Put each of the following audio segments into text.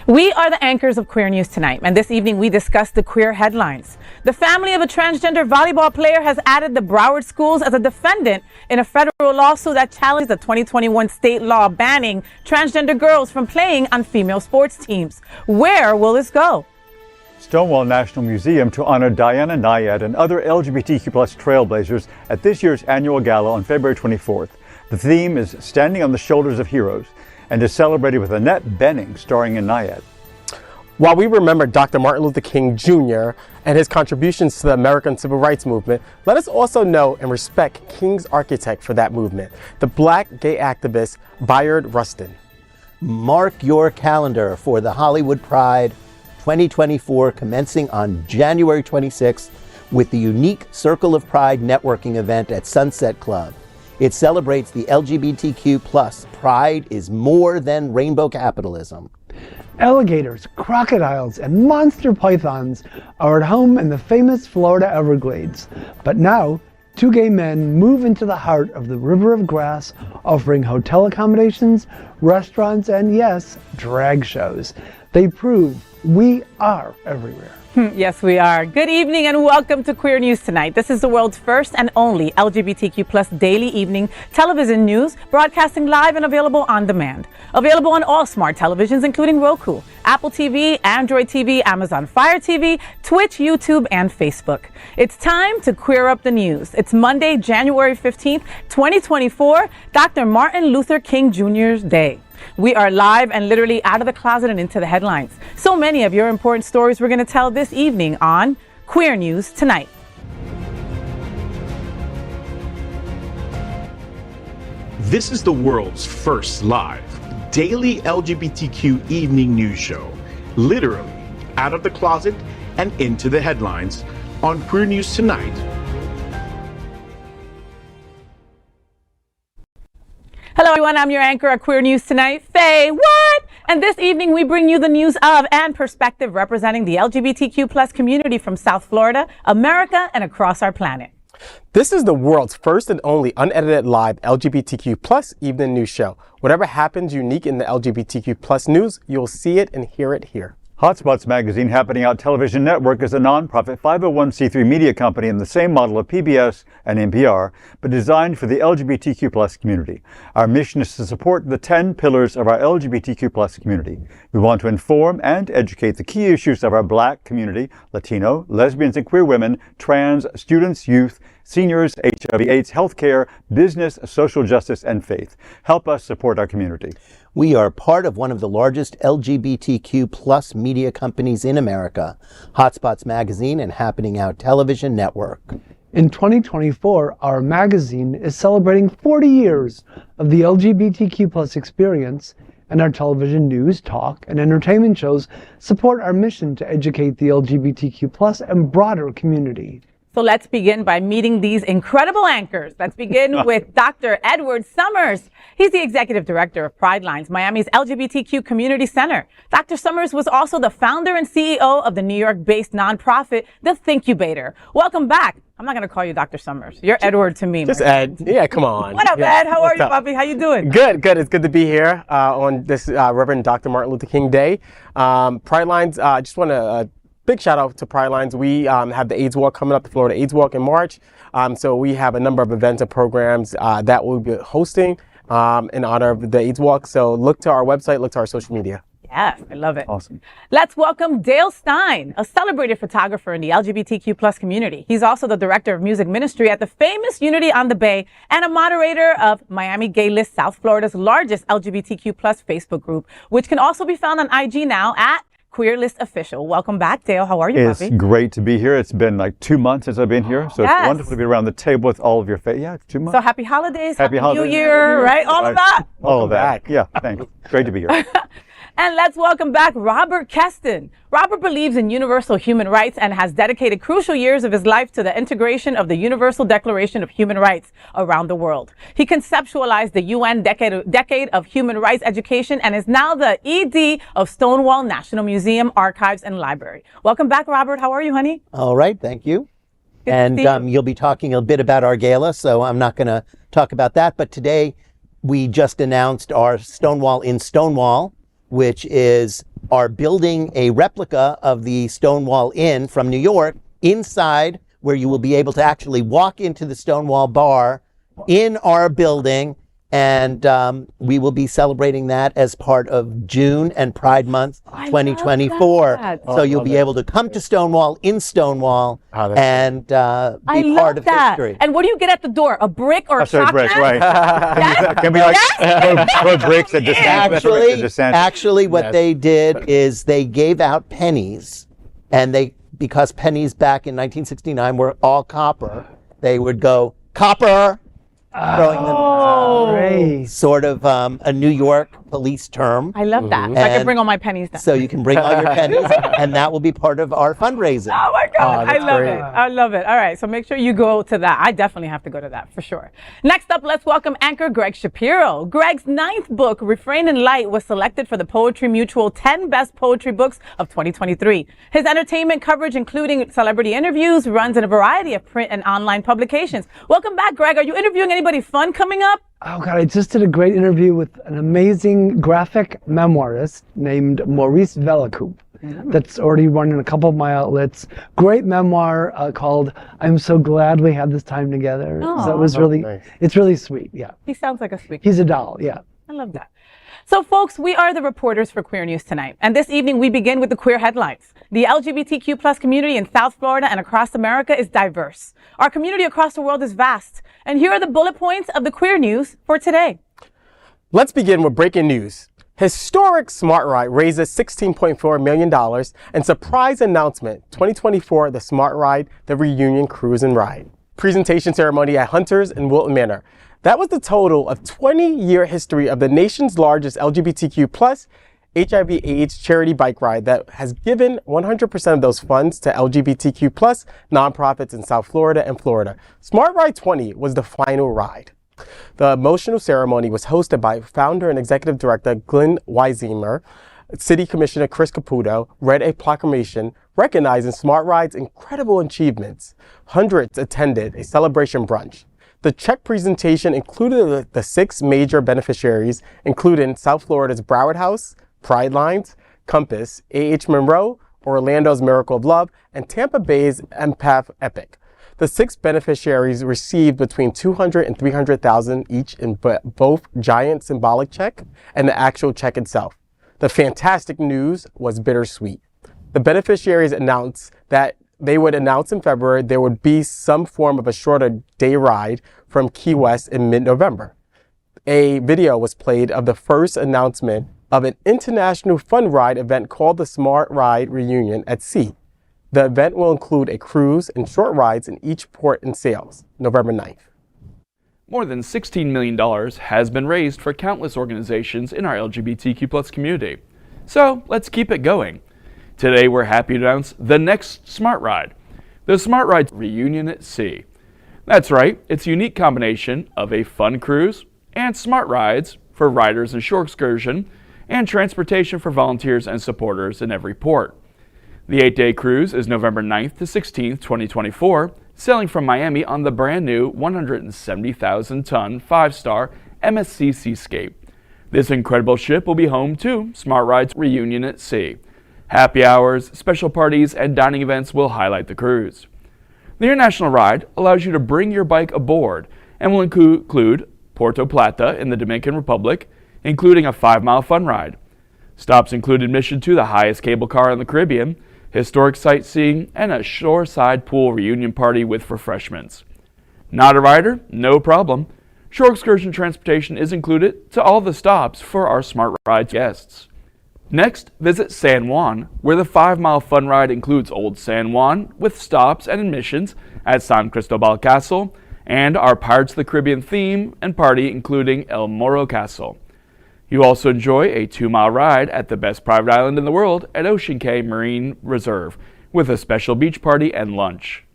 We are the anchors of Queer News Tonight, and this evening we discuss the queer headlines. The family of a transgender volleyball player has added the Broward schools as a defendant in a federal lawsuit that challenged the 2021 state law banning transgender girls from playing on female sports teams. Where will this go? Stonewall National Museum to honor Diana, Nyad, and other LGBTQ+ trailblazers at this year's annual gala on February 24th. The theme is Standing on the Shoulders of Heroes, and is celebrated with Annette Bening starring in Nyad. While we remember Dr. Martin Luther King Jr. and his contributions to the American Civil Rights Movement, let us also know and respect King's architect for that movement, the Black gay activist Bayard Rustin. Mark your calendar for the Hollywood Pride 2024 commencing on January 26th with the unique Circle of Pride networking event at Sunset Club. It celebrates the LGBTQ+. Pride is more than rainbow capitalism. Alligators, crocodiles, and monster pythons are at home in the famous Florida Everglades. But now, two gay men move into the heart of the River of Grass, offering hotel accommodations, restaurants, and yes, drag shows. They prove we are everywhere. Yes, we are. Good evening and welcome to Queer News Tonight. This is the world's first and only LGBTQ+ daily evening television news, broadcasting live and available on demand. Available on all smart televisions, including Roku, Apple TV, Android TV, Amazon Fire TV, Twitch, YouTube, and Facebook. It's time to queer up the news. It's Monday, January 15th, 2024, Dr. Martin Luther King Jr.'s Day. We are live and literally out of the closet and into the headlines. So many of your important stories we're going to tell this evening on Queer News Tonight. This is the world's first live daily LGBTQ evening news show, literally out of the closet and into the headlines on Queer News Tonight. Hello everyone, I'm your anchor at Queer News Tonight, FayWhat? And this evening we bring you the news of and perspective representing the LGBTQ+ community from South Florida, America, and across our planet. This is the world's first and only unedited live LGBTQ+ evening news show. Whatever happens unique in the LGBTQ+ news, you'll see it and hear it here. Hotspots Magazine Happening Out Television Network is a nonprofit 501c3 media company in the same model of PBS and NPR, but designed for the LGBTQ+ community. Our mission is to support the 10 pillars of our LGBTQ+ community. We want to inform and educate the key issues of our Black community, Latino, lesbians and queer women, trans, students, youth, seniors, HIV/AIDS, healthcare, business, social justice, and faith. Help us support our community. We are part of one of the largest LGBTQ+ media companies in America, Hotspots Magazine and Happening Out Television Network. In 2024, our magazine is celebrating 40 years of the LGBTQ+ experience, and our television news, talk, and entertainment shows support our mission to educate the LGBTQ+ and broader community. So let's begin by meeting these incredible anchors. Let's begin with Dr. Edward Summers. He's the executive director of Pride Lines, Miami's LGBTQ Community Center. Dr. Summers was also the founder and CEO of the New York-based nonprofit, The Thinkubator. Welcome back. I'm not going to call you Dr. Summers. You're Edward to me. Just Ed. Yeah, come on. What up, Ed? How are you, puppy? How you doing? Good, good. It's good to be here on this Reverend Dr. Martin Luther King Day. Pride Lines, I just want to big shout out to Pride Lines. We have the AIDS Walk coming up, the Florida AIDS Walk in March. So we have a number of events and programs that we'll be hosting in honor of the AIDS Walk. So look to our website, look to our social media. Yes, I love it. Awesome. Let's welcome Dale Stine, a celebrated photographer in the LGBTQ+ community. He's also the director of music ministry at the famous Unity on the Bay and a moderator of Miami Gay List, South Florida's largest LGBTQ+ Facebook group, which can also be found on IG now at Queer List Official. Welcome back, Dale. How are you, It's puppy? great to be here. It's been like 2 months since I've been here, so Yes. It's wonderful to be around the table with all of your yeah, it's 2 months. So happy holidays, Happy New holidays. Year, right? All of that. All of that. back. Yeah, thanks. Great to be here. And let's welcome back Robert Kesten. Robert believes in universal human rights and has dedicated crucial years of his life to the integration of the Universal Declaration of Human Rights around the world. He conceptualized the UN Decade of Human Rights Education and is now the ED of Stonewall National Museum, Archives, and Library. Welcome back, Robert. How are you, honey? All right, thank you. Good to And see you. you'll be talking a bit about our gala, so I'm not going to talk about that. But today we just announced our Stonewall in Stonewall, which is are building a replica of the Stonewall Inn from New York inside, where you will be able to actually walk into the Stonewall bar in our building. And we will be celebrating that as part of June and Pride Month 2024. So you'll be able to come to Stonewall in Stonewall and be part of history. And what do you get at the door? A brick or a chocolate? Brick, right. Can we throw bricks at DeSantis? Actually, what they did is they gave out pennies, and because pennies back in 1969 were all copper, they would go, copper, throwing them, sort of a New York police term. I love that. So I can bring all my pennies then. So you can bring all your pennies, and that will be part of our fundraising. Oh my God, I love it. I love it. All right, so make sure you go to that. I definitely have to go to that for sure. Next up, let's welcome anchor Gregg Shapiro. Gregg's 9th book, Refrain in Light, was selected for the Poetry Mutual 10 Best Poetry Books of 2023. His entertainment coverage, including celebrity interviews, runs in a variety of print and online publications. Welcome back, Gregg. Are you interviewing anybody fun coming up? Oh God, I just did a great interview with an amazing graphic memoirist named Maurice Velacoup. That's already run in a couple of my outlets. Great memoir called "I'm So Glad We Had This Time Together." Oh. So it was really, it's really sweet. Yeah. He sounds like a sweet. He's a doll. Yeah. I love that. So folks, we are the reporters for Queer News Tonight. And this evening we begin with the queer headlines. The LGBTQ plus community in South Florida and across America is diverse. Our community across the world is vast. And here are the bullet points of the queer news for today. Let's begin with breaking news. Historic Smart Ride raises $16.4 million, and surprise announcement, 2024 The Smart Ride, the reunion cruise and ride. Presentation ceremony at Hunters in Wilton Manor. That was the total of 20-year history of the nation's largest LGBTQ plus HIV/AIDS charity bike ride that has given 100% of those funds to LGBTQ plus nonprofits in South Florida and Florida. Smart Ride 20 was the final ride. The emotional ceremony was hosted by founder and executive director Glenn Weisemer. City Commissioner Chris Caputo read a proclamation recognizing Smart Ride's incredible achievements. Hundreds attended a celebration brunch. The check presentation included the 6 major beneficiaries, including South Florida's Broward House, Pride Lines, Compass, A.H. Monroe, Orlando's Miracle of Love, and Tampa Bay's Empath Epic. The 6 beneficiaries received between $200,000 and $300,000 each in both giant symbolic check and the actual check itself. The fantastic news was bittersweet. The beneficiaries announced that they would announce in February there would be some form of a shorter day ride from Key West in mid-November. A video was played of the first announcement of an international fun ride event called the Smart Ride Reunion at Sea. The event will include a cruise and short rides in each port and sails, November 9th. More than $16 million has been raised for countless organizations in our LGBTQ+ community. So let's keep it going. Today we're happy to announce the next Smart Ride, the Smart Ride Reunion at Sea. That's right, it's a unique combination of a fun cruise and smart rides for riders and shore excursion and transportation for volunteers and supporters in every port. The 8-day cruise is November 9th to 16th, 2024, sailing from Miami on the brand new 170,000-ton 5-star MSC Seascape. This incredible ship will be home to Smart Ride's Reunion at Sea. Happy hours, special parties, and dining events will highlight the cruise. The international ride allows you to bring your bike aboard and will include Puerto Plata in the Dominican Republic, including a 5-mile fun ride. Stops include admission to the highest cable car in the Caribbean, historic sightseeing, and a shoreside pool reunion party with refreshments. Not a rider? No problem. Shore excursion transportation is included to all the stops for our Smart Ride guests. Next, visit San Juan, where the 5-mile fun ride includes Old San Juan with stops and admissions at San Cristobal Castle and our Pirates of the Caribbean theme and party including El Morro Castle. You also enjoy a 2-mile ride at the best private island in the world at Ocean Cay Marine Reserve with a special beach party and lunch.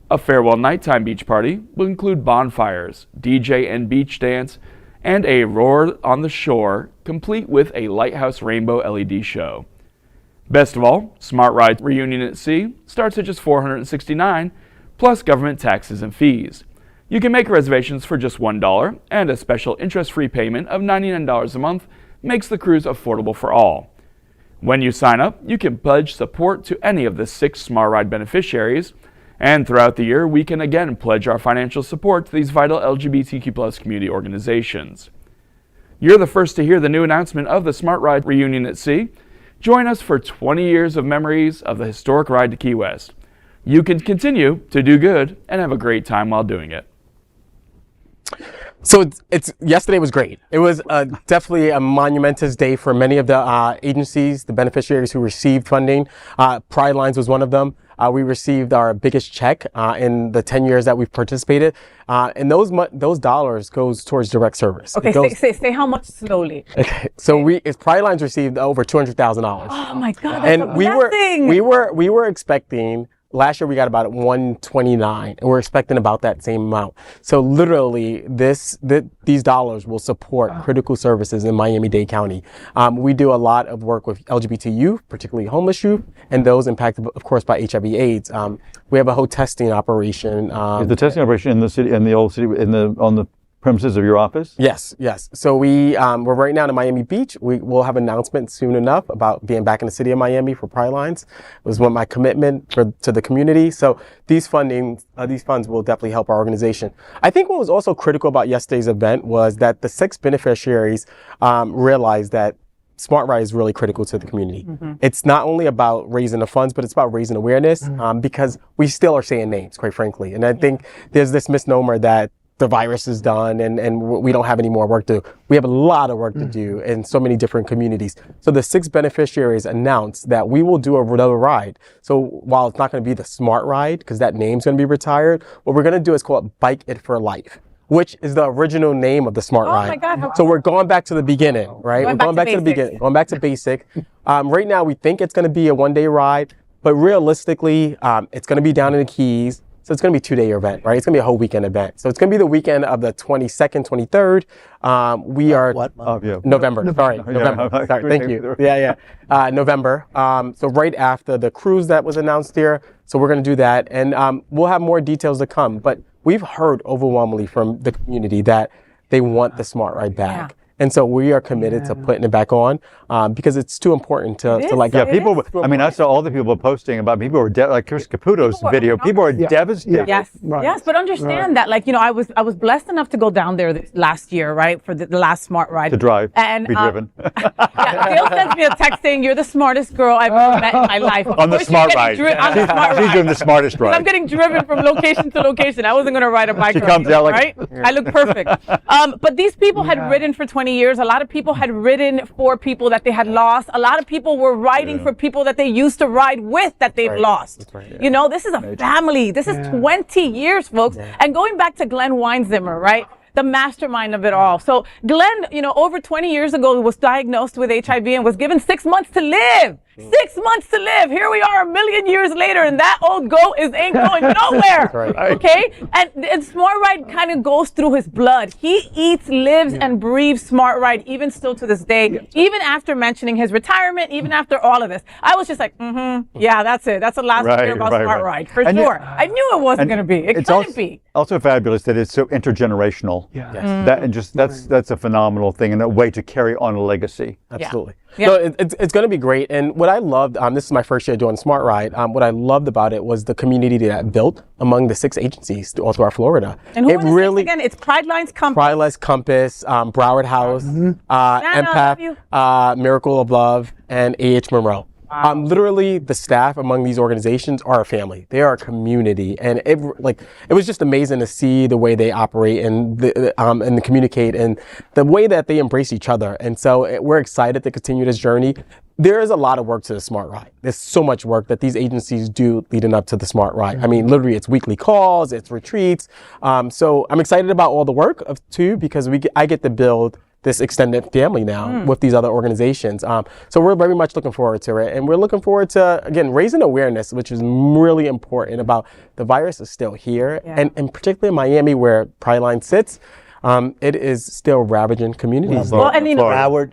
A farewell nighttime beach party will include bonfires, DJ and beach dance, and a roar on the shore, complete with a lighthouse rainbow LED show. Best of all, Smart Ride Reunion at Sea starts at just $469, plus government taxes and fees. You can make reservations for just $1, and a special interest-free payment of $99 a month makes the cruise affordable for all. When you sign up, you can pledge support to any of the 6 Smart Ride beneficiaries, and throughout the year, we can again pledge our financial support to these vital LGBTQ+ community organizations. You're the first to hear the new announcement of the Smart Ride reunion at sea. Join us for 20 years of memories of the historic ride to Key West. You can continue to do good and have a great time while doing it. So yesterday was great. It was definitely a monumentous day for many of the agencies, the beneficiaries who received funding. Pride Lines was one of them. We received our biggest check in the 10 years that we've participated, and those dollars goes towards direct service. Okay, say how much slowly. Okay, so Pride Lines received over $200,000. Oh my God, that's and a blessing. we were expecting. Last year we got about 129, and we're expecting about that same amount. So literally, these dollars will support critical services in Miami-Dade County. We do a lot of work with LGBT youth, particularly homeless youth, and those impacted, of course, by HIV/AIDS. We have a whole testing operation. Is the testing operation in the city, in the old city, on the premises of your office? Yes. So we're right now in Miami Beach. We'll have an announcement soon enough about being back in the city of Miami for Pride Lines. It was my commitment to the community. So these funds will definitely help our organization. I think what was also critical about yesterday's event was that the 6 beneficiaries realized that Smart Ride is really critical to the community. Mm-hmm. It's not only about raising the funds, but it's about raising awareness because we still are saying names, quite frankly. And I think there's this misnomer that the virus is done and we don't have any more work to do. We have a lot of work to do in so many different communities. So the 6 beneficiaries announced that we will do another ride. So while it's not going to be the Smart Ride, because that name's going to be retired, what we're going to do is call it Bike It for Life, which is the original name of the Smart Ride. Oh my God. So we're going back to the beginning, right? We're going back to the beginning, going back to basic. Right now we think it's going to be a one-day ride, but realistically, it's going to be down in the Keys. So it's going to be a 2-day event, right? It's going to be a whole weekend event. So it's going to be the weekend of the 22nd, 23rd. We are what month? November. Sorry, November. Sorry, thank you. November. So right after the cruise that was announced here. So we're going to do that, and we'll have more details to come. But we've heard overwhelmingly from the community that they want the Smart Ride back. Yeah. And so we are committed to putting it back on because it's too important to like. Yeah, people. I mean, I saw all the people posting about people were like Chris Caputo's video. People are devastated. Yes, yes, but understand that, like, I was blessed enough to go down there last year, right, for the last Smart Ride. To drive, and be driven. Dale sends me a text saying, "You're the smartest girl I've ever met in my life." On the Smart Ride. On the Smart Ride. She's doing the smartest ride. I'm getting driven from location to location. I wasn't going to ride a bike. She comes out right? I look perfect. But these people had ridden for 20 years. A lot of people had ridden for people that they had lost. A lot of people were riding for people that they used to ride with that they've lost. Right. This is a family. This is 20 years, folks. And going back to Glenn Weinzimmer, right? The mastermind of it all. So Glenn, over 20 years ago was diagnosed with HIV and was given 6 months to live. 6 months to live. Here we are 1 million years later, and that old goat ain't going nowhere. Right. Okay? And Smart Ride kind of goes through his blood. He eats, lives, and breathes Smart Ride, even still to this day. Even after mentioning his retirement, even after all of this. I was just like, yeah, that's it. That's the last year about Smart Ride, for sure. I knew it wasn't going to be. It couldn't be. Also fabulous that it's so intergenerational. Yeah. Yes. That's a phenomenal thing and a way to carry on a legacy. Absolutely. Yeah. So it's going to be great. And what I loved, this is my first year doing Smart Ride. What I loved about it was the community that built among the 6 agencies all throughout Florida. And who really again? It's Pride Lines Compass. Pride Lines Compass, Broward House, Empath, Miracle of Love, and A.H. Monroe. Wow. Literally, the staff among these organizations are a family. They are a community, and it was just amazing to see the way they operate and communicate and the way that they embrace each other. And so we're excited to continue this journey. There is a lot of work to the Smart Ride. There's so much work that these agencies do leading up to the Smart Ride. I mean, literally, it's weekly calls, it's retreats. So I'm excited about all the work too because I get to build this extended family now with these other organizations. So we're very much looking forward to it. And we're looking forward to, again, raising awareness, which is really important about the virus is still here. Yeah. And particularly in Miami where Pride Line sits, it is still ravaging communities. Broward,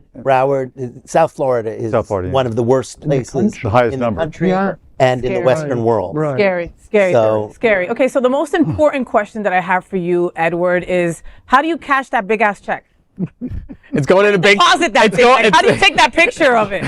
South Florida is one of the worst places the highest in number. the country and in the Western world. Right. Scary. Okay, so the most important question that I have for you, Edward, is how do you cash that big ass check? It's going in the bank. Deposit that thing. Like, how do you take that picture of it?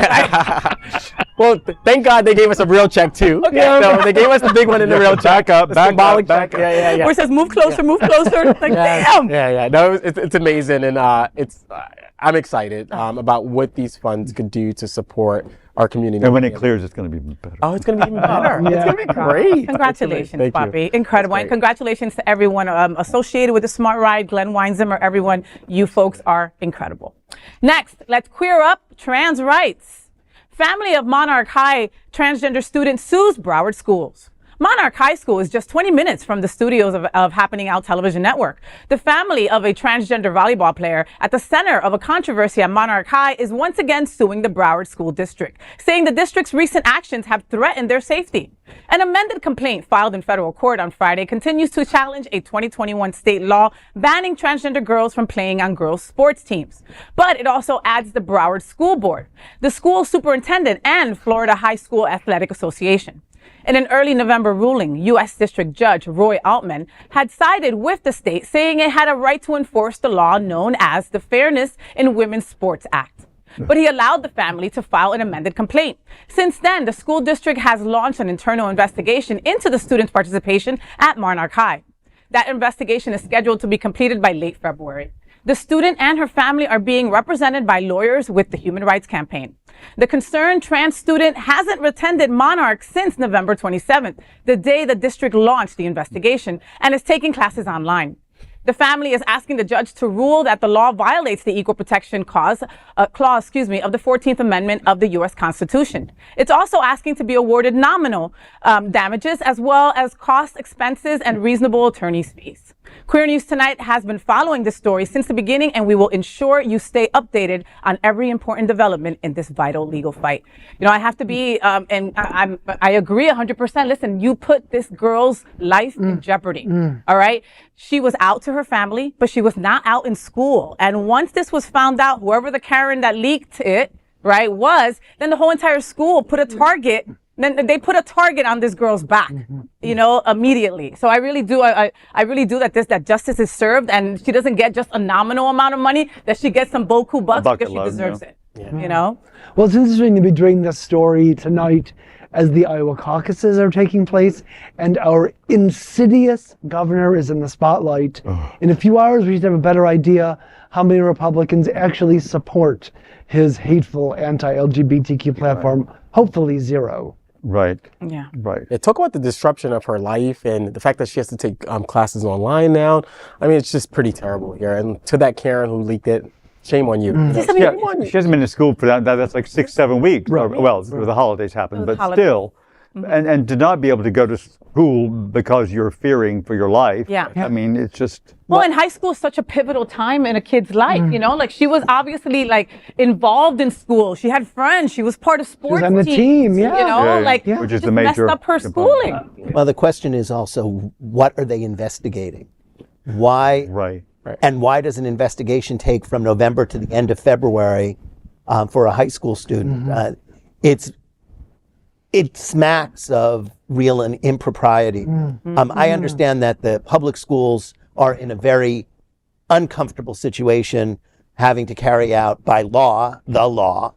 Well, thank God they gave us a real check too. Okay. So they gave us the big one in the real check. Back up. Symbolic check. Yeah. Where it says move closer, move closer. Like, damn. Yeah. No, it's amazing, and I'm excited about what these funds could do to support our community. And when it clears, it's going to be better. Oh, it's going to be even better. Yeah. It's going to be great. Congratulations, Thank you. Poppy. Incredible. And congratulations to everyone associated with the Smart Ride, Glenn Weinzimmer, everyone. You folks are incredible. Next, let's queer up trans rights. Family of Monarch High transgender student sues Broward schools. Monarch High School is just 20 minutes from the studios of Happening Out Television Network. The family of a transgender volleyball player at the center of a controversy at Monarch High is once again suing the Broward School District, saying the district's recent actions have threatened their safety. An amended complaint filed in federal court on Friday continues to challenge a 2021 state law banning transgender girls from playing on girls' sports teams. But it also adds the Broward School Board, the school superintendent, and Florida High School Athletic Association. In an early November ruling, U.S. District Judge Roy Altman had sided with the state, saying it had a right to enforce the law known as the Fairness in Women's Sports Act. But he allowed the family to file an amended complaint. Since then, the school district has launched an internal investigation into the students' participation at Monarch High. That investigation is scheduled to be completed by late February. The student and her family are being represented by lawyers with the Human Rights Campaign. The concerned trans student hasn't attended Monarch since November 27th, the day the district launched the investigation, and is taking classes online. The family is asking the judge to rule that the law violates the Equal Protection Clause of the 14th Amendment of the U.S. Constitution. It's also asking to be awarded nominal damages as well as cost, expenses, and reasonable attorney's fees. Queer News Tonight has been following this story since the beginning, and we will ensure you stay updated on every important development in this vital legal fight. You know, I have to be, and I agree 100%. Listen, you put this girl's life in jeopardy. All right. She was out to her family, but she was not out in school. And once this was found out, whoever the Karen that leaked it, right, was, then the whole entire school put a target. Then they put a target on this girl's back, you know, immediately. So I really do, I really do that justice is served, and she doesn't get just a nominal amount of money, that she gets some boku bucks because she deserves it, you know? Well, it's interesting to be doing this story tonight as the Iowa caucuses are taking place, and our insidious governor is in the spotlight. In a few hours, we should have a better idea how many Republicans actually support his hateful anti-LGBTQ platform. Hopefully zero. Right. Yeah. Right. Yeah, talk about the disruption of her life and the fact that she has to take classes online now. I mean, it's just pretty terrible here. And to that Karen who leaked it, shame on you. She hasn't been to school for that's like 6-7 weeks. Right. Well, the holidays happened, but still. And to not be able to go to school because you're fearing for your life. Yeah. I mean, it's just. Well, and high school is such a pivotal time in a kid's life, you know, like she was obviously like involved in school. She had friends. She was part of sports teams. She was on the team, you know, which is the major messed up her schooling. Well, the question is also, what are they investigating? Why? Right. And why does an investigation take from November to the end of February for a high school student? It smacks of real impropriety. I understand that the public schools are in a very uncomfortable situation, having to carry out by law, the law.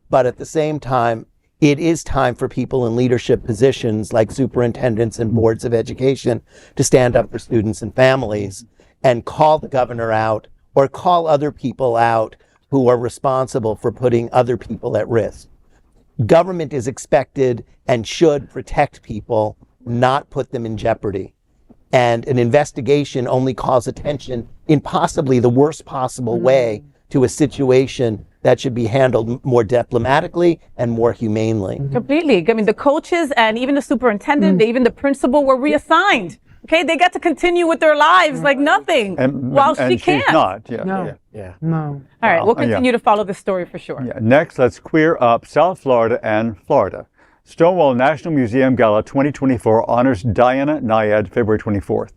But at the same time, it is time for people in leadership positions like superintendents and boards of education to stand up for students and families and call the governor out or call other people out who are responsible for putting other people at risk. Government is expected and should protect people, not put them in jeopardy. And an investigation only calls attention in possibly the worst possible way to a situation that should be handled more diplomatically and more humanely. Completely. I mean, the coaches and even the superintendent, even the principal were reassigned. Okay, they got to continue with their lives like nothing, while she can't. She's not. No. All right, we'll continue to follow this story for sure. Next, let's queer up South Florida and Florida. Stonewall National Museum Gala 2024 honors Diana Nyad February 24th.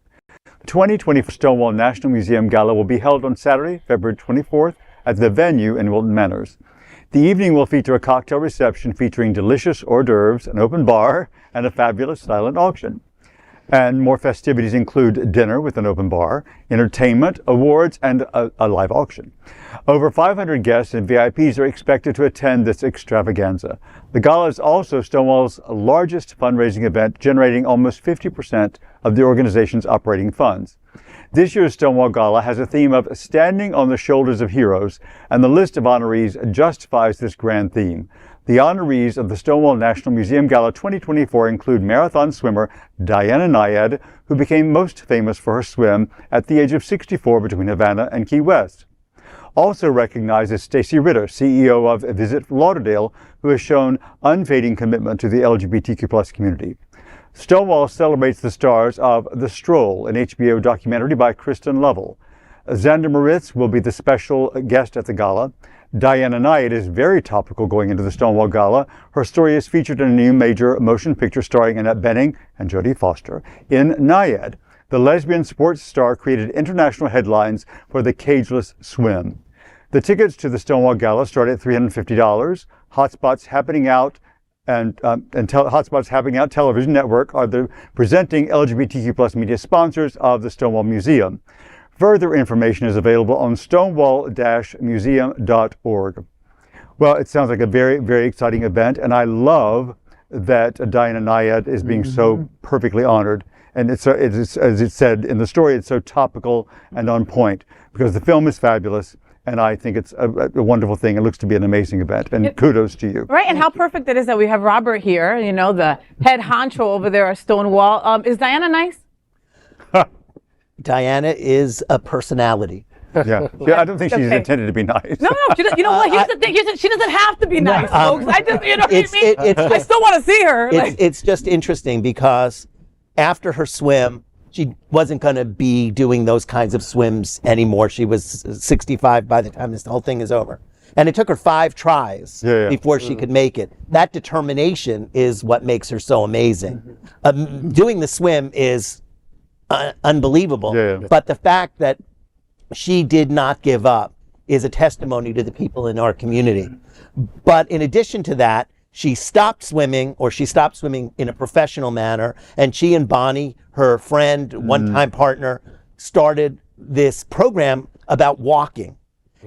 The 2024 Stonewall National Museum Gala will be held on Saturday, February 24th at the venue in Wilton Manors. The evening will feature a cocktail reception featuring delicious hors d'oeuvres, an open bar, and a fabulous silent auction. And more festivities include dinner with an open bar, entertainment, awards, and a live auction. Over 500 guests and VIPs are expected to attend this extravaganza. The Gala is also Stonewall's largest fundraising event, generating almost 50% of the organization's operating funds. This year's Stonewall Gala has a theme of standing on the shoulders of heroes, and the list of honorees justifies this grand theme. The honorees of the Stonewall National Museum Gala 2024 include marathon swimmer Diana Nyad, who became most famous for her swim at the age of 64 between Havana and Key West. Also recognized is Stacy Ritter, CEO of Visit Lauderdale, who has shown unfading commitment to the LGBTQ+ community. Stonewall celebrates the stars of The Stroll, an HBO documentary by Kristen Lovell. Xander Moritz will be the special guest at the gala. Diana Nyad is very topical going into the Stonewall Gala. Her story is featured in a new major motion picture starring Annette Bening and Jodie Foster. In Nyad, the lesbian sports star created international headlines for the cageless swim. The tickets to the Stonewall Gala start at $350. Hotspots Happening Out Hotspots Happening Out Television Network are the presenting LGBTQ+ media sponsors of the Stonewall Museum. Further information is available on stonewall-museum.org. Well, it sounds like a very, very exciting event, and I love that Diana Nyad is being so perfectly honored. And it's, as it said in the story, it's so topical and on point, because the film is fabulous, and I think it's a wonderful thing. It looks to be an amazing event, and kudos to you. Right, and how perfect it is that we have Robert here, you know, the head honcho over there at Stonewall. Is Diana nice? Diana is a personality. Yeah, I don't think she's intended to be nice. No, she doesn't, you know what? Here's the thing. She doesn't have to be nice, folks. I just, you know what I mean? I still want to see her. It's just interesting because after her swim, she wasn't going to be doing those kinds of swims anymore. She was 65 by the time this whole thing is over. And it took her 5 tries before she could make it. That determination is what makes her so amazing. Doing the swim is unbelievable. But the fact that she did not give up is a testimony to the people in our community. But in addition to that, she stopped swimming in a professional manner, and she and Bonnie, her friend, one-time partner, started this program about walking.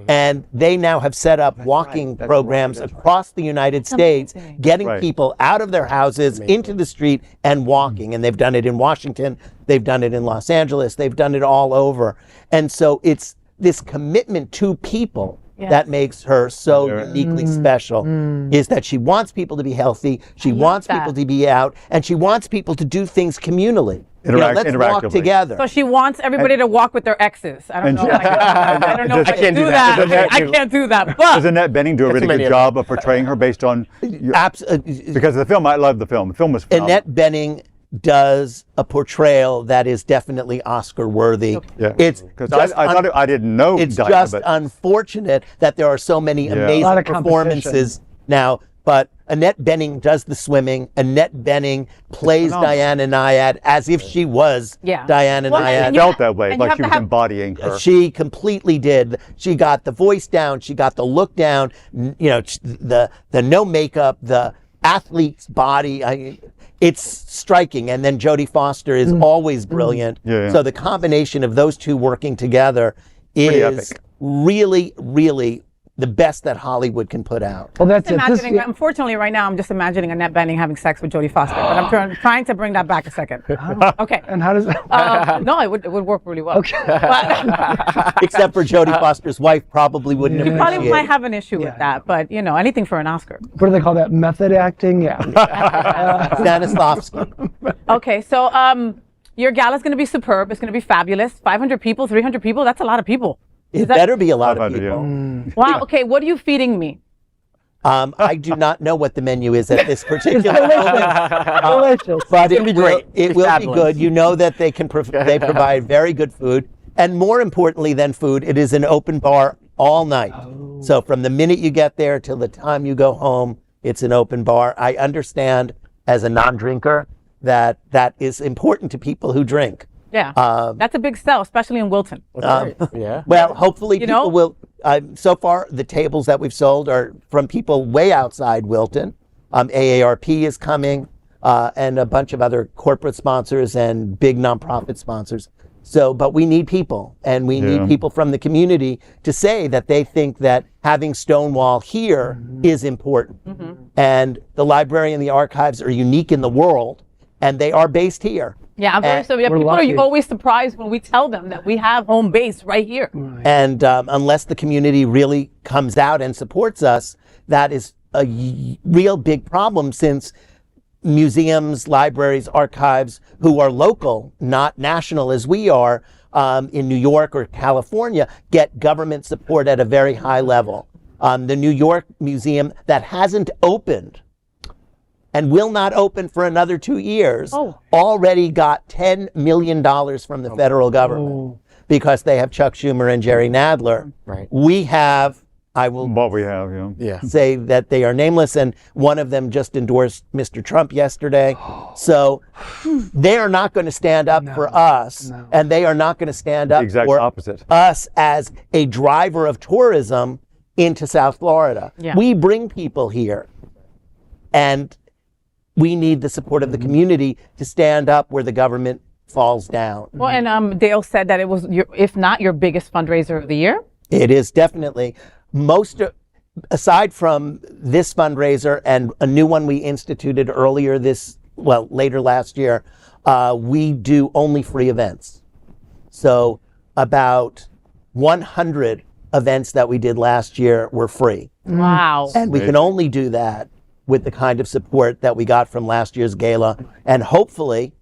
And they now have set up walking programs across the United States, getting people out of their houses into the street and walking. And they've done it in Washington, they've done it in Los Angeles, they've done it all over. And so it's this commitment to people that makes her so uniquely special, is that she wants people to be healthy, she wants people to be out, and she wants people to do things communally. Let's walk together. So she wants everybody to walk with their exes. I don't know. I don't know if I can do that. I can't do that. But does Annette Bening do a really good job of portraying her based on? Because the film, I love the film. The film was phenomenal. Annette Bening does a portrayal that is definitely Oscar worthy. It's because I didn't know. It's just unfortunate that there are so many amazing performances now. But Annette Bening does the swimming. Annette Bening plays Diana Nyad as if she was Diana Nyad. It felt that way, like she was embodying her. She completely did. She got the voice down. She got the look down. You know, the no makeup, the athlete's body. It's striking. And then Jodie Foster is always brilliant. So the combination of those two working together is really, really the best that Hollywood can put out. Well, that's it. Unfortunately, right now, I'm just imagining Annette Bening having sex with Jodie Foster, but I'm trying to bring that back a second. Okay. And how does that? No, it would work really well. Okay. Except for Jodie Foster's wife probably wouldn't appreciate it. She probably might have an issue with that, but you know, anything for an Oscar. What do they call that? Method acting? Yeah. Stanislavski. Okay, so your gala's going to be superb. It's going to be fabulous. 500 people, 300 people. That's a lot of people. It better be a lot of people. Wow. Okay. What are you feeding me? I do not know what the menu is at this particular moment. But it will be great. It will be good. You know that they can they provide very good food, and more importantly than food, it is an open bar all night. So from the minute you get there till the time you go home, it's an open bar. I understand as a non-drinker that is important to people who drink. Yeah, that's a big sell, especially in Wilton. Well, hopefully people will. So far, the tables that we've sold are from people way outside Wilton. AARP is coming. and a bunch of other corporate sponsors and big nonprofit sponsors. So, but we need people, and we need people from the community to say that they think that having Stonewall here is important. And the library and the archives are unique in the world, and they are based here. Yeah, I'm very sorry. People are always surprised when we tell them that we have home base right here. And unless the community really comes out and supports us, that is a real big problem, since museums, libraries, archives who are local, not national as we are, in New York or California, get government support at a very high level. The New York Museum that hasn't opened and will not open for another 2 years already got $10 million from the federal government because they have Chuck Schumer and Jerry Nadler. Right. We have, I will What we have, say that they are nameless, and one of them just endorsed Mr. Trump yesterday. So they are not going to stand up for us, and they are not going to stand up for us as a driver of tourism into South Florida. We bring people here, and we need the support of the community to stand up where the government falls down. Well, and Dale said that it was, if not your biggest fundraiser of the year. It is definitely. Aside from this fundraiser and a new one we instituted later last year, we do only free events. So about 100 events that we did last year were free. Wow. And we can only do that with the kind of support that we got from last year's gala. And hopefully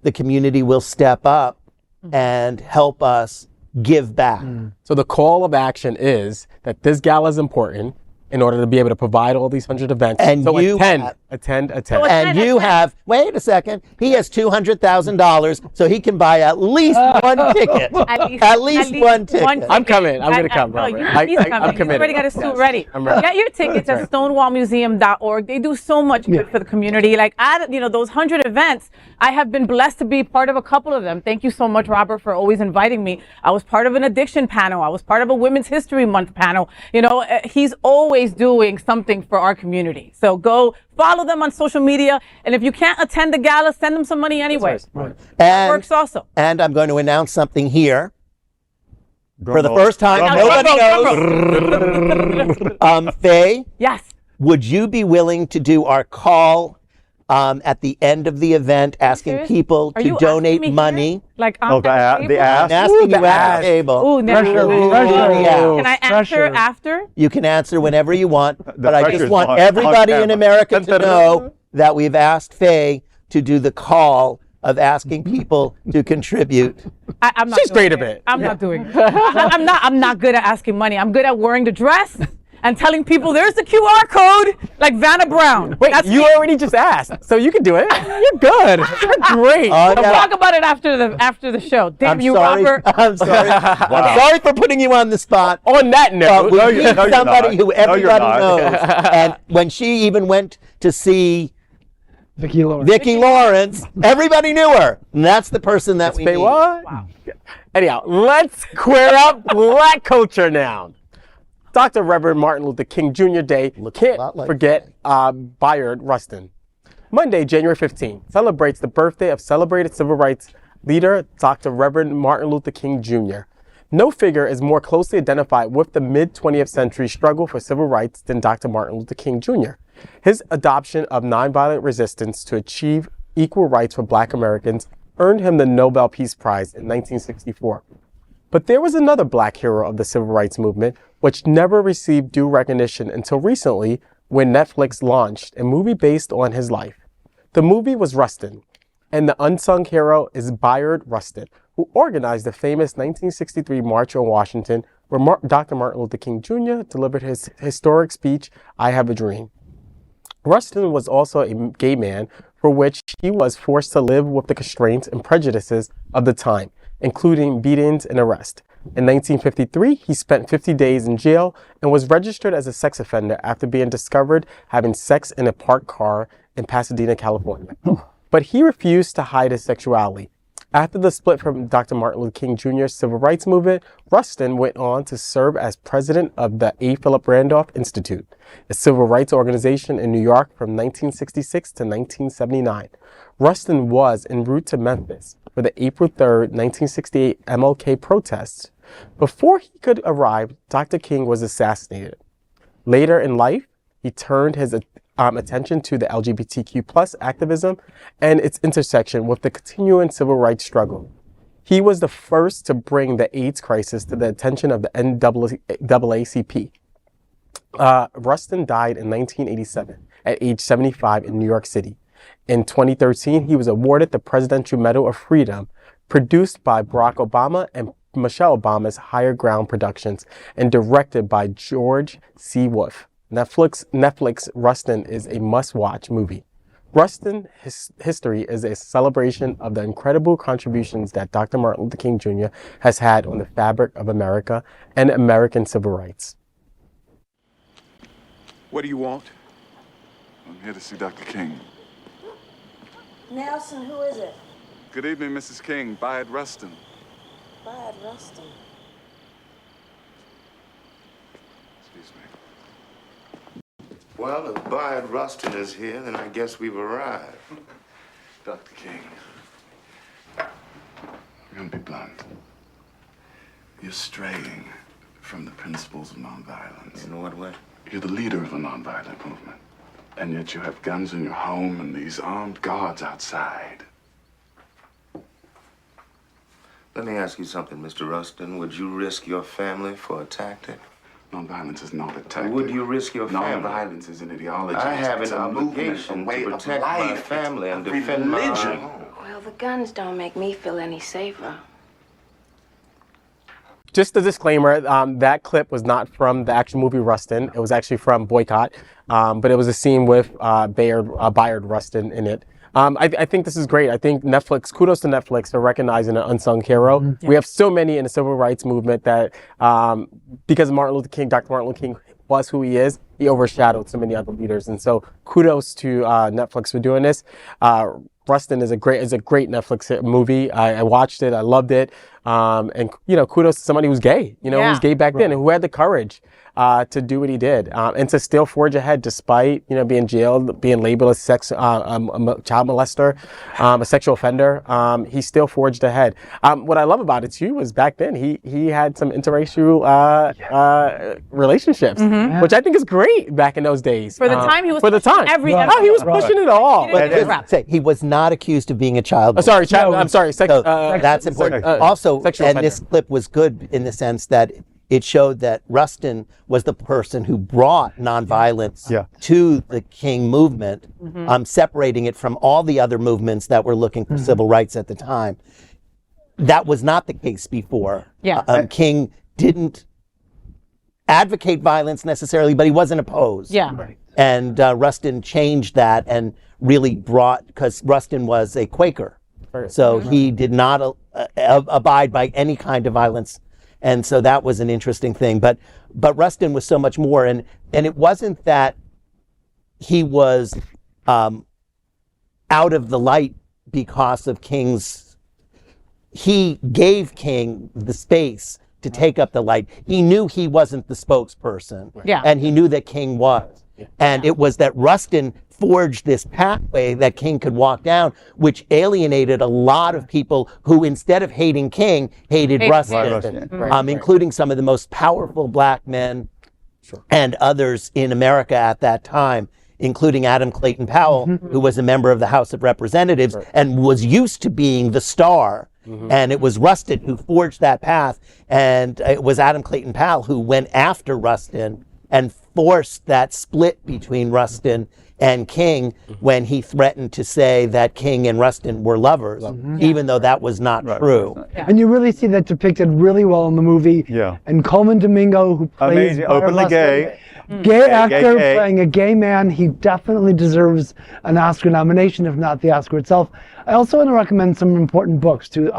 the community will step up and help us give back. So the call of action is that this gala is important in order to be able to provide all these 100 events. And so you attend. And you have, wait a second, he has $200,000, so he can buy at least one ticket. At least one ticket. I'm coming. I'm going to come, Robert. He's coming. I'm committed. He's already got his suit ready. I'm ready. Get your tickets at stonewallmuseum.org. They do so much good for the community. Like, those 100 events, I have been blessed to be part of a couple of them. Thank you so much, Robert, for always inviting me. I was part of an addiction panel. I was part of a Women's History Month panel. He's always doing something for our community. So go follow them on social media. And if you can't attend the gala, send them some money anyway. Right. That works also. And I'm going to announce something here. For the first time, nobody knows. Faye? Yes. Would you be willing to do our call at the end of the event, asking people to donate money? Like on the ask? I'm asking you at the table. Ooh, Can I answer after? You can answer whenever you want, but I just want everybody in America to know that we've asked Faye to do the call of asking people to contribute. I'm not. She's great at it. I'm not doing it. I'm not good at asking money. I'm good at wearing the dress and telling people there's the QR code, like Vanna Brown. Wait, you already just asked, so you can do it. You're good. You're great. We'll talk about it after the show. Damn you, Robert. I'm sorry. I'm sorry for putting you on the spot. On that note, we need somebody who everybody knows. And when she even went to see Vicki Lawrence, everybody knew her. And that's the person that we need. FayWhat? Wow. Anyhow, let's queer up Black culture now. Dr. Reverend Martin Luther King Jr. Day, can't forget Bayard, Rustin. Monday, January 15th, celebrates the birthday of celebrated civil rights leader Dr. Reverend Martin Luther King Jr. No figure is more closely identified with the mid-20th century struggle for civil rights than Dr. Martin Luther King Jr. His adoption of nonviolent resistance to achieve equal rights for Black Americans earned him the Nobel Peace Prize in 1964. But there was another Black hero of the civil rights movement which never received due recognition until recently when Netflix launched a movie based on his life. The movie was Rustin, and the unsung hero is Bayard Rustin, who organized the famous 1963 March on Washington where Dr. Martin Luther King Jr. delivered his historic speech, I Have a Dream. Rustin was also a gay man for which he was forced to live with the constraints and prejudices of the time, including beatings and arrest. In 1953, he spent 50 days in jail and was registered as a sex offender after being discovered having sex in a parked car in Pasadena, California. But he refused to hide his sexuality. After the split from Dr. Martin Luther King Jr.'s civil rights movement, Rustin went on to serve as president of the A. Philip Randolph Institute, a civil rights organization in New York from 1966 to 1979. Rustin was en route to Memphis for the April 3, 1968 MLK protests. Before he could arrive, Dr. King was assassinated. Later in life, he turned his attention to the LGBTQ plus activism and its intersection with the continuing civil rights struggle. He was the first to bring the AIDS crisis to the attention of the NAACP. Rustin died in 1987 at age 75 in New York City. In 2013, he was awarded the Presidential Medal of Freedom, produced by Barack Obama and Michelle Obama's Higher Ground Productions, and directed by George C. Wolfe. Netflix Rustin is a must-watch movie. Rustin history is a celebration of the incredible contributions that Dr. Martin Luther King Jr. has had on the fabric of America and American civil rights. What do you want? I'm here to see Dr. King. Nelson, who is it? Good evening, Mrs. King. Bayard Rustin. Bayard Rustin. Excuse me. Well, if Bayard Rustin is here, then I guess we've arrived. Dr. King, I'm gonna be blunt. You're straying from the principles of nonviolence. In what way? You're the leader of a nonviolent movement, and yet you have guns in your home and these armed guards outside. Let me ask you something, Mr. Rustin. Would you risk your family for a tactic? Nonviolence is not a tactic. Would you risk your family? Nonviolence is an ideology. I have It's an a movement, obligation a way to of protect my life. family It's and a defend my religion. home. Well, the guns don't make me feel any safer. Just a disclaimer, that clip was not from the actual movie Rustin. It was actually from Boycott, but it was a scene with Bayard Rustin in it. I think this is great. I think Netflix, kudos to Netflix for recognizing an unsung hero. Mm-hmm. We have so many in the civil rights movement that because Martin Luther King, Dr. Martin Luther King was who he is, he overshadowed so many other leaders. And so kudos to Netflix for doing this. Rustin is a great Netflix movie. I watched it. I loved it. And kudos to somebody who's gay, who was gay back then and who had the courage to do what he did, and to still forge ahead despite, being jailed, being labeled as a child molester, a sexual offender. He still forged ahead. What I love about it too was back then he had some interracial relationships, which I think is great back in those days. For the time he was he was pushing it all. He was not accused of being a child. I'm sorry. That's important. Also, and this clip was good in the sense that it showed that Rustin was the person who brought nonviolence to the King movement, separating it from all the other movements that were looking for civil rights at the time. That was not the case before. King didn't advocate violence necessarily, but he wasn't opposed. And Rustin changed that and really because Rustin was a Quaker. So he did not abide by any kind of violence. And so that was an interesting thing. But Rustin was so much more. And it wasn't that he was out of the light because of he gave King the space to take up the light. He knew he wasn't the spokesperson. And he knew that King was. And it was that Rustin forged this pathway that King could walk down, which alienated a lot of people who, instead of hating King, hated Rustin, including some of the most powerful black men and others in America at that time, including Adam Clayton Powell, who was a member of the House of Representatives and was used to being the star. And it was Rustin who forged that path. And it was Adam Clayton Powell who went after Rustin and forced that split between Rustin and King when he threatened to say that King and Rustin were lovers, even though that was not true. And you really see that depicted really well in the movie. And Coleman Domingo, who plays openly gay. Gay actor playing a gay man. He definitely deserves an Oscar nomination, if not the Oscar itself. I also want to recommend some important books too.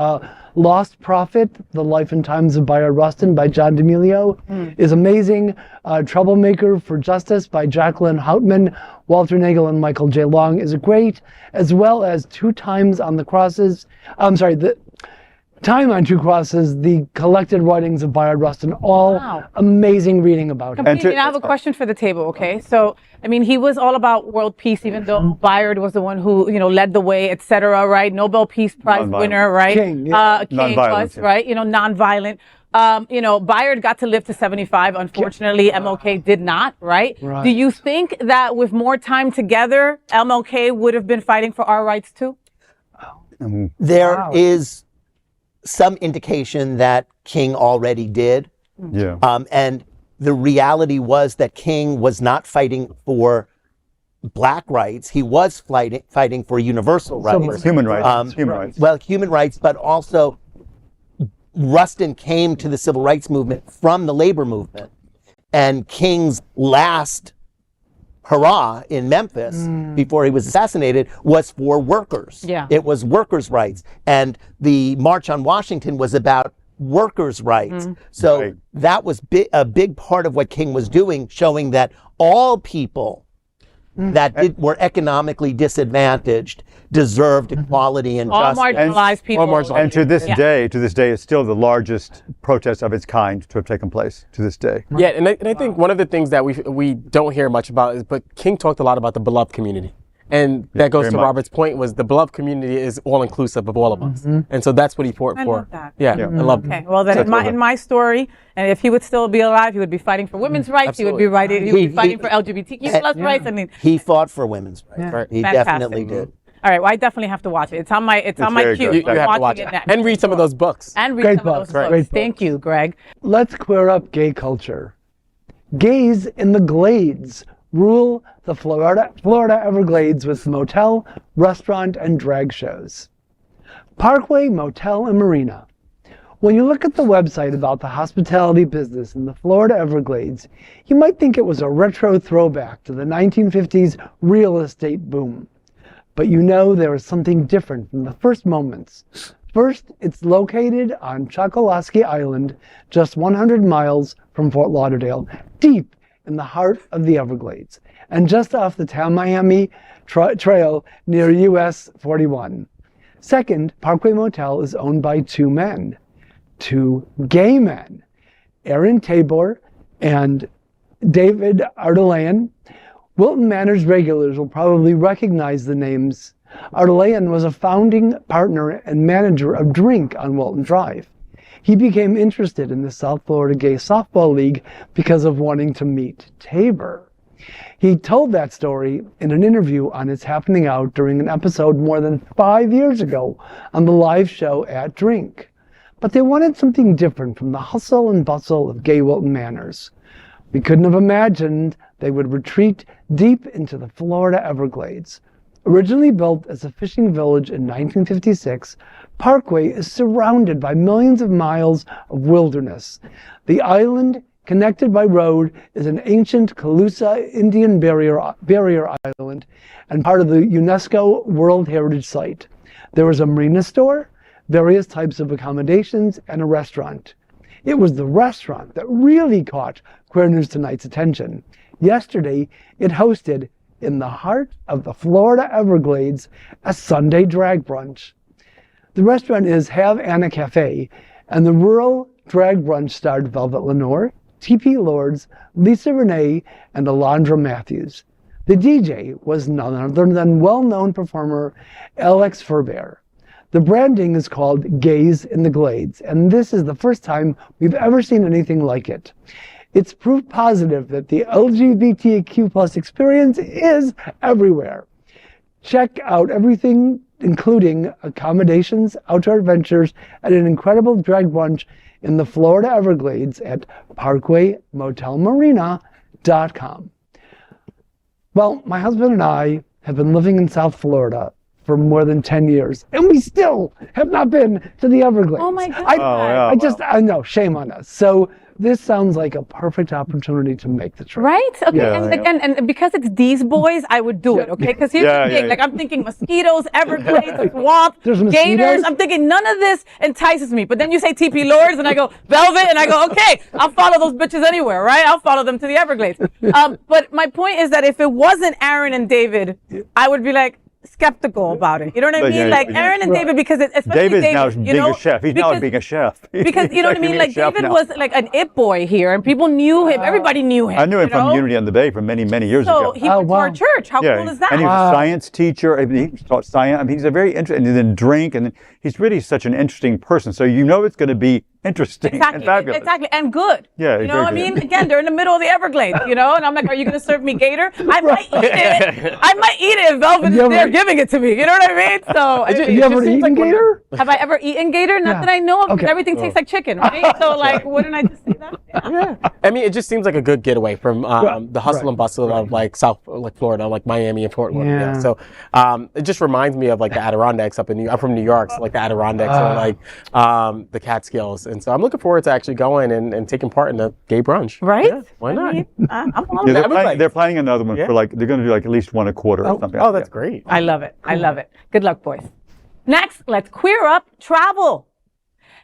Lost Prophet, The Life and Times of Bayard Rustin by John D'Amelio is amazing. Troublemaker for Justice by Jacqueline Houtman, Walter Nagel, and Michael J. Long is great, as well as 2 Times on the Crosses. Time on Two Crosses, the collected writings of Bayard Rustin, all amazing reading about him. Completely. I have a question for the table, okay? So, I mean, he was all about world peace, even though Bayard was the one who, led the way, etc., right? Nobel Peace Prize winner, right? King, King was, right? Nonviolent. Bayard got to live to 75. Unfortunately, MLK did not, right? Do you think that with more time together, MLK would have been fighting for our rights too? There is some indication that King already did. Yeah. And the reality was that King was not fighting for black rights. He was fighting for universal rights. Human rights. Human rights. Well, human rights, but also Rustin came to the civil rights movement from the labor movement. And King's last hurrah in Memphis before he was assassinated was for workers. Yeah. It was workers' rights. And the March on Washington was about workers' rights. So that was a big part of what King was doing, showing that all people that were economically disadvantaged deserved equality and all justice. Marginalized people. And to this day, it's still the largest protest of its kind to have taken place to this day. Yeah, and I think one of the things that we don't hear much about is, but King talked a lot about the beloved community. And that goes to Robert's point, was the beloved community is all inclusive of all of us. And so that's what he fought for. I love that. Yeah, I love that. Okay, well then in my story, and if he would still be alive, he would be fighting for women's rights. Absolutely. He would be fighting for LGBTQ plus rights. I mean, He fought for women's rights. Right. He Fantastic. definitely did. all right, well I definitely have to watch it. It's on my very queue. good. You have to watch it. And read some of those books. And read Great some of books, those books. great Thank you, Gregg. Let's queer up gay culture. Gays in the Glades rule the Florida Everglades with motel, restaurant, and drag shows. Parkway, Motel, and Marina. When you look at the website about the hospitality business in the Florida Everglades, you might think it was a retro throwback to the 1950s real estate boom. But you know there is something different from the first moments. First, it's located on Chokoloskee Island, just 100 miles from Fort Lauderdale, deep in the heart of the Everglades, and just off the Tamiami Trail near US 41. Second, Parkway Motel is owned by two men, two gay men, Aaron Tabor and David Artelayan. Wilton Manor's regulars will probably recognize the names. Artelayan was a founding partner and manager of Drink on Wilton Drive. He became interested in the South Florida Gay Softball League because of wanting to meet Tabor. He told that story in an interview on It's Happening Out during an episode more than 5 years ago on the live show at Drink. But they wanted something different from the hustle and bustle of gay Wilton Manors. We couldn't have imagined they would retreat deep into the Florida Everglades. Originally built as a fishing village in 1956, Parkway is surrounded by millions of miles of wilderness. The island, connected by road, is an ancient Calusa Indian barrier island and part of the UNESCO World Heritage Site. There is a marina store, various types of accommodations, and a restaurant. It was the restaurant that really caught Queer News Tonight's attention. Yesterday, it hosted, in the heart of the Florida Everglades, a Sunday drag brunch. The restaurant is Have Anna Cafe, and the rural drag brunch starred Velvet Lenore, T.P. Lords, Lisa Renee, and Alondra Matthews. The DJ was none other than well-known performer Alex Furbear. The branding is called Gays in the Glades, and this is the first time we've ever seen anything like it. It's proof positive that the LGBTQ plus experience is everywhere. Check out everything, including accommodations, outdoor adventures, and an incredible drag brunch in the Florida Everglades at parkwaymotelmarina.com. Well, my husband and I have been living in South Florida for more than 10 years, and we still have not been to the Everglades. Oh my God. I know, shame on us. So this sounds like a perfect opportunity to make the trip. Right? Okay. Yeah. And because it's these boys, I would do it. Okay. Because here's the thing. Like I'm thinking mosquitoes, Everglades, swamp, gators. I'm thinking none of this entices me. But then you say TP Lords, and I go Velvet, and I go okay. I'll follow those bitches anywhere, right? I'll follow them to the Everglades. But my point is that if it wasn't Aaron and David, I would be like, skeptical about it. You know what I But mean? yeah, like yeah. Aaron and David, because it's especially David's now David, being a chef. He's now being a chef. Because you know what I mean? Like David was like an it boy here, and people knew him. Everybody knew him. I knew him you from know? Unity on the Bay from many, many years ago. So he went to our church. How cool is that? And he was a science teacher. I mean, he taught science. I mean, he's a very interesting, and then drink, and he's really such an interesting person. So you know it's going to be interesting and fabulous. Exactly, and good. Yeah, you know very what I good. mean? Again, they're in the middle of the Everglades, you know, and I'm like, are you going to serve me gator? I might eat it. I might eat it if Velvet is there giving it to me. You know what I mean? So, Have you ever eaten gator? have I ever eaten gator? Not that I know of, because everything tastes like chicken, right? So, like, wouldn't I just say that? Yeah. I mean, it just seems like a good getaway from the hustle and bustle of like like Florida, like Miami and Fort Lauderdale. Yeah. So it just reminds me of like the Adirondacks up in New York. I'm from New York, so like the Adirondacks or like the Catskills. And so I'm looking forward to actually going and taking part in the gay brunch. Right? Yeah, why not? I mean, I'm all Yeah, about it. they're planning another one for like, they're going to do like at least one a quarter or something. Oh, that's great. I love it. I love it. Good luck, boys. Next, let's queer up travel.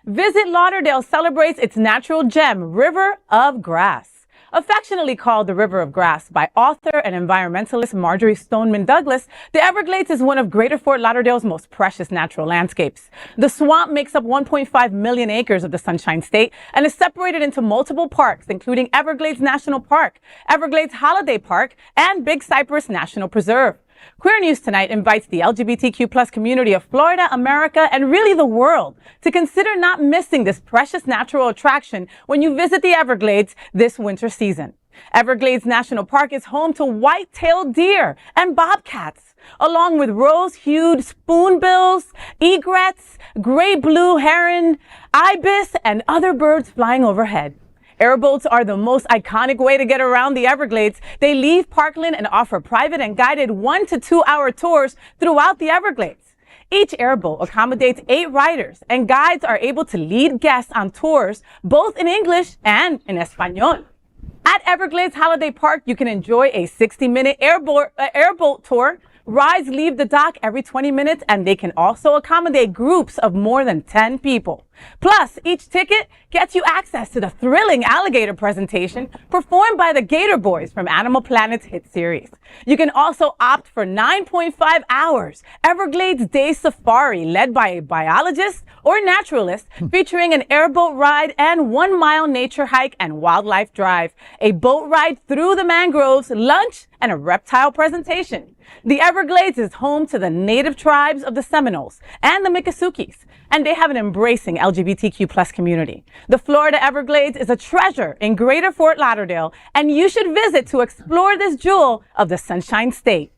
Visit Lauderdale celebrates its natural gem, River of Grass. Affectionately called the River of Grass by author and environmentalist Marjorie Stoneman Douglas, the Everglades is one of Greater Fort Lauderdale's most precious natural landscapes. The swamp makes up 1.5 million acres of the Sunshine State and is separated into multiple parks, including Everglades National Park, Everglades Holiday Park, and Big Cypress National Preserve. Queer News Tonight invites the LGBTQ plus community of Florida, America, and really the world to consider not missing this precious natural attraction when you visit the Everglades this winter season. Everglades National Park is home to white-tailed deer and bobcats, along with rose-hued spoonbills, egrets, gray-blue heron, ibis, and other birds flying overhead. Airboats are the most iconic way to get around the Everglades. They leave Parkland and offer private and guided 1 to 2 hour tours throughout the Everglades. Each airboat accommodates 8 riders, and guides are able to lead guests on tours both in English and in Espanol. At Everglades Holiday Park, you can enjoy a 60-minute airboat tour. Rides leave the dock every 20 minutes, and they can also accommodate groups of more than 10 people. Plus, each ticket gets you access to the thrilling alligator presentation performed by the Gator Boys from Animal Planet's hit series. You can also opt for 9.5 hours Everglades Day Safari led by a biologist or naturalist featuring an airboat ride and 1-mile nature hike and wildlife drive, a boat ride through the mangroves, lunch, and a reptile presentation. The Everglades is home to the native tribes of the Seminoles and the Miccosukes, and they have an embracing LGBTQ plus community. The Florida Everglades is a treasure in Greater Fort Lauderdale, and you should visit to explore this jewel of the Sunshine State.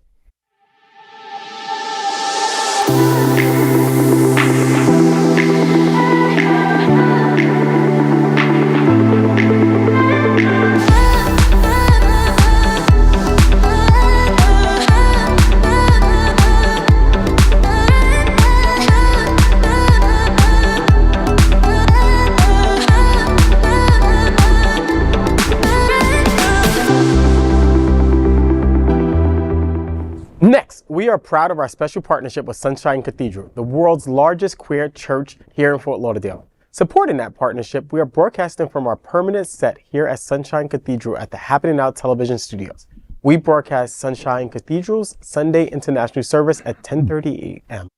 Next, we are proud of our special partnership with Sunshine Cathedral, the world's largest queer church here in Fort Lauderdale. Supporting that partnership, we are broadcasting from our permanent set here at Sunshine Cathedral at the Happening Now television studios. We broadcast Sunshine Cathedral's Sunday International Service at 10:30 a.m.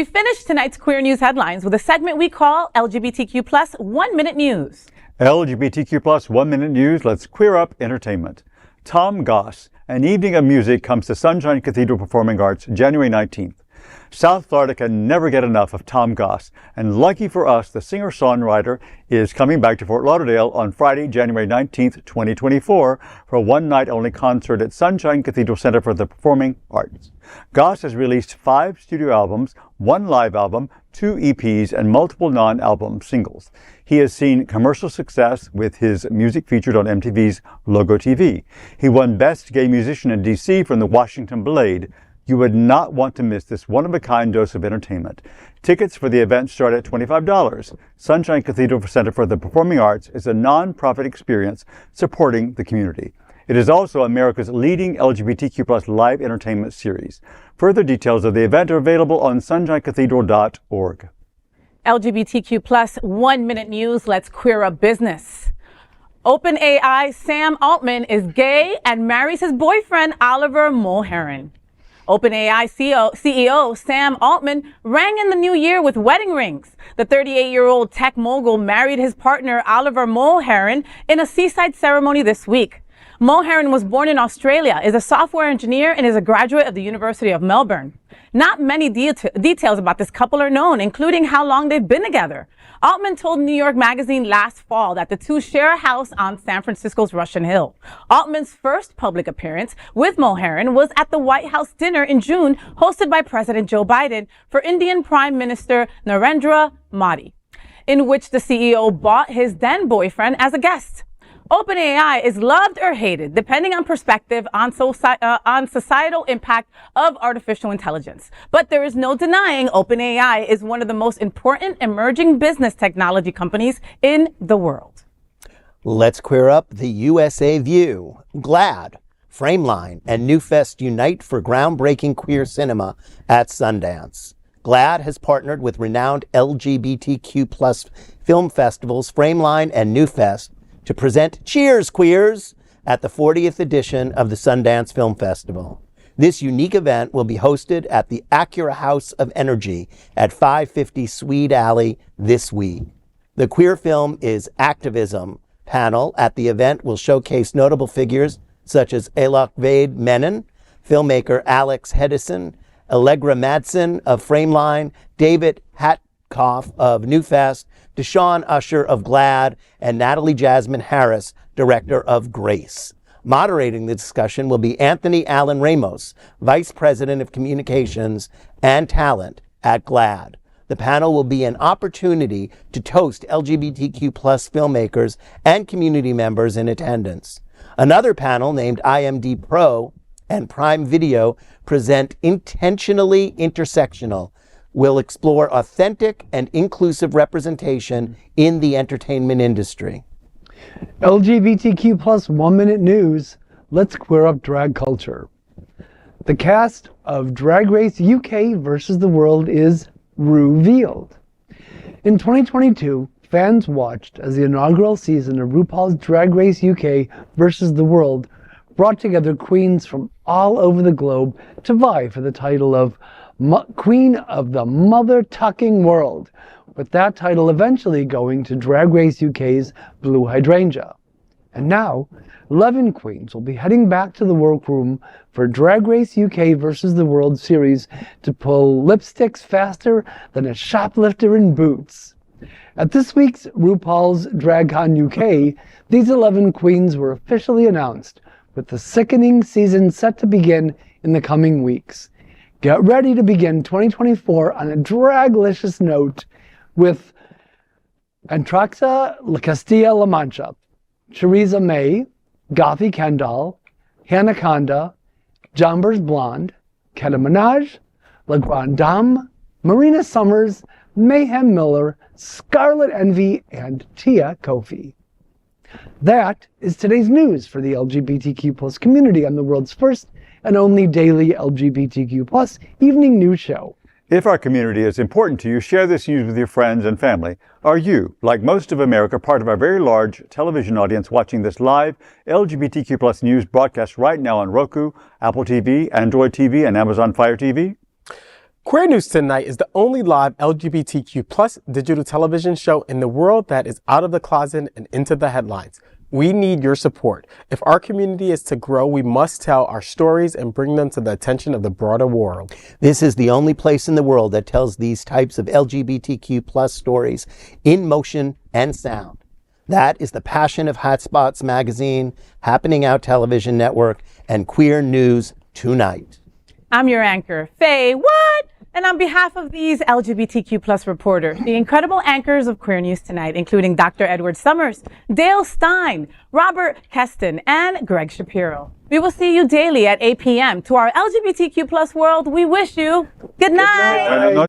We finished tonight's Queer News headlines with a segment we call LGBTQ Plus 1 Minute News. LGBTQ Plus 1 Minute News. Let's queer up entertainment. Tom Goss, An Evening of Music comes to Sunshine Cathedral Performing Arts January 19th. South Florida can never get enough of Tom Goss, and lucky for us, the singer-songwriter is coming back to Fort Lauderdale on Friday, January 19th, 2024, for a one-night-only concert at Sunshine Cathedral Center for the Performing Arts. Goss has released 5 studio albums, 1 live album, 2 EPs, and multiple non-album singles. He has seen commercial success with his music featured on MTV's Logo TV. He won Best Gay Musician in D.C. from the Washington Blade. You would not want to miss this one-of-a-kind dose of entertainment. Tickets for the event start at $25. Sunshine Cathedral Center for the Performing Arts is a non-profit experience supporting the community. It is also America's leading LGBTQ plus live entertainment series. Further details of the event are available on sunshinecathedral.org. LGBTQ plus 1 Minute News. Let's queer up business. OpenAI Sam Altman is gay and marries his boyfriend Oliver Mulherin. OpenAI CEO Sam Altman rang in the new year with wedding rings. The 38-year-old tech mogul married his partner Oliver Mulherin in a seaside ceremony this week. Mulherin was born in Australia, is a software engineer, and is a graduate of the University of Melbourne. Not many details about this couple are known, including how long they've been together. Altman told New York Magazine last fall that the two share a house on San Francisco's Russian Hill. Altman's first public appearance with Mulherin was at the White House dinner in June, hosted by President Joe Biden for Indian Prime Minister Narendra Modi, in which the CEO brought his then boyfriend as a guest. OpenAI is loved or hated, depending on perspective on societal impact of artificial intelligence. But there is no denying OpenAI is one of the most important emerging business technology companies in the world. Let's queer up the USA View. GLAAD, Frameline, and Newfest unite for groundbreaking queer cinema at Sundance. GLAAD has partnered with renowned LGBTQ plus film festivals Frameline and Newfest to present Cheers, Queers at the 40th edition of the Sundance Film Festival. This unique event will be hosted at the Acura House of Energy at 550 Swede Alley this week. The Queer Film is Activism panel at the event will showcase notable figures such as Alok Vade Menon, filmmaker Alex Hedison, Allegra Madsen of Frameline, David Hatkoff of Newfest, Deshawn Usher of GLAAD, and Natalie Jasmine Harris, director of Grace. Moderating the discussion will be Anthony Allen Ramos, Vice President of Communications and Talent at GLAAD. The panel will be an opportunity to toast LGBTQ plus filmmakers and community members in attendance. Another panel named IMD Pro and Prime Video present Intentionally Intersectional, will explore authentic and inclusive representation in the entertainment industry. LGBTQ plus 1 Minute News. Let's queer up drag culture. The cast of Drag Race UK versus the World is revealed. In 2022, fans watched as the inaugural season of RuPaul's Drag Race UK versus the World brought together queens from all over the globe to vie for the title of Queen of the Mother-Tucking World, with that title eventually going to Drag Race UK's Blue Hydrangea. And now, 11 queens will be heading back to the workroom for Drag Race UK versus the World series to pull lipsticks faster than a shoplifter in boots. At this week's RuPaul's DragCon UK, these 11 queens were officially announced, with the sickening season set to begin in the coming weeks. Get ready to begin 2024 on a draglicious note with Antraxa Castilla-La Mancha, Theresa May, Gothy Kendall, Hannah Conda, Jambers Blonde, Keta Minaj, La Grande Dame, Marina Summers, Mayhem Miller, Scarlet Envy, and Tia Kofi. That is today's news for the LGBTQ plus community on the world's first and only daily LGBTQ plus evening news show. If our community is important to you, share this news with your friends and family. Are you, like most of America, part of our very large television audience watching this live LGBTQ plus news broadcast right now on Roku, Apple TV, Android TV, and Amazon Fire TV? Queer News Tonight is the only live LGBTQ plus digital television show in the world that is out of the closet and into the headlines. We need your support. If our community is to grow, we must tell our stories and bring them to the attention of the broader world. This is the only place in the world that tells these types of LGBTQ plus stories in motion and sound. That is the passion of Hotspots Magazine, Happening Out Television Network, and Queer News Tonight. I'm your anchor, FayWhat? And on behalf of these LGBTQ plus reporters, the incredible anchors of Queer News Tonight, including Dr. Edward Summers, Dale Stine, Robert Kesten, and Gregg Shapiro. We will see you daily at 8 p.m. To our LGBTQ plus world, we wish you good night.